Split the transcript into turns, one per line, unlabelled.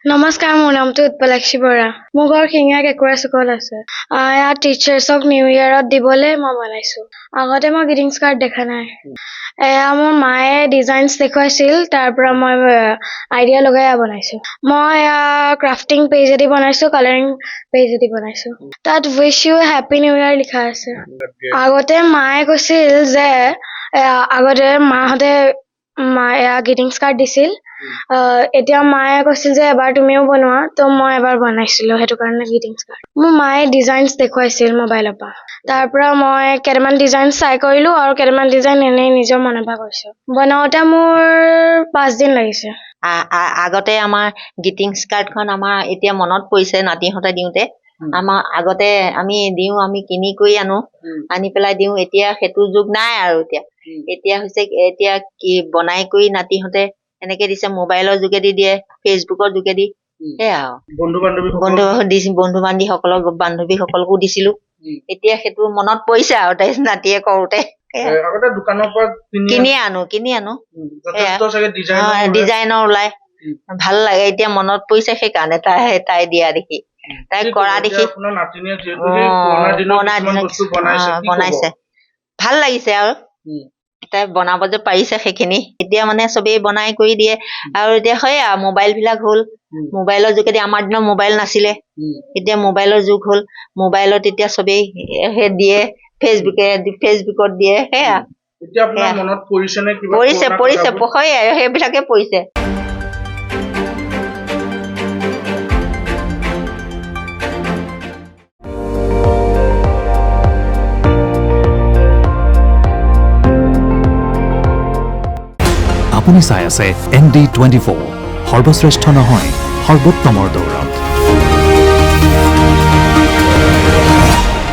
নমস্কাৰ, মোৰ নামটো উৎপলাক্ষী বৰা। মোৰ ঘৰ শিঙীয়া কেঁকুৰা চুকত আছে। ইয়াত টিচাৰ্ছক নিউ ইয়েৰত দিবলৈ মই বনাইছোঁ। আগতে মই গ্ৰীটিংছ কাৰ্ড দেখা নাই। এয়া মোৰ মায়ে ডিজাইনছ দেখুৱাইছিল, তাৰ পৰা মই আইডিয়া লগাই বনাইছোঁ। মই ক্ৰাফটিং পেজেদি বনাইছোঁ, কালাৰিং পেজেদি বনাইছোঁ। তাত wish you happy new year লিখা আছে। আগতে মায়ে কৈছিল যে আগতে মাহঁতে গ্ৰীটিংছ কাৰ্ড দিছিল। এতিয়া মায়ে কৈছিল যে এবাৰ তুমিও বনোৱা, তো মই এবাৰ বনাইছিলোঁ, সেইটো কাৰণে গ্ৰীটিংছ কাৰ্ড। মোৰ মায়ে ডিজাইনছ দেখুৱাইছিল মোবাইলৰ পৰা। তাৰ পৰা মই কেইটামান ডিজাইন চাই কৰিলোঁ আৰু কেইটামান ডিজাইন এনেই নিজৰ মনৰ পৰা কৰিছোঁ। বনাওঁতে মোৰ 5 দিন লাগিছে।
আগতে আমাৰ গ্ৰীটিংছ কাৰ্ডখন আমাৰ এতিয়া মনত পৰিছে নাতিহঁতে দিওঁতে। আমাৰ আগতে আমি কিনি কৰি আনো, আনি পেলাই দিওঁ। এতিয়া সেইটো যুগ নাই আৰু এতিয়া হৈছে এতিয়া কি বনাই কৰি নাতিহঁতে এনেকে দিছে, মোবাইলৰ যোগেদি দিয়ে, ফেচবুকৰ যোগেদি। সেয়া আৰু বান্ধৱীসকলকো দিছিলো। এতিয়া সেইটো মনত পৰিছে আৰু নাতিয়ে কৰোতে কিনি আনো ডিজাইনৰ ওলাই ভাল লাগে। এতিয়া মনত পৰিছে সেইকাৰণে তাই দিয়া দেখি, তাই কৰা দেখি বনাইছে ভাল লাগিছে আৰু তাই বনাব যে পাৰিছে সেইখিনি। এতিয়া মানে চবেই বনাই কৰি দিয়ে আৰু এতিয়া হয় আৰু মোবাইল বিলাক হ'ল, মোবাইলৰ যোগেদি। আমাৰ দিনত মোবাইল নাছিলে, এতিয়া মোবাইলৰ যুগ হ'ল। মোবাইলত এতিয়া চবেই দিয়ে, ফেচবুকত দিয়ে। সেয়া পৰিছে সেইবিলাকে পৰিছে।
আপুনি চাই আছে ND24, সৰ্বশ্ৰেষ্ঠ নহয় সৰ্বোত্তমৰ দৌৰ।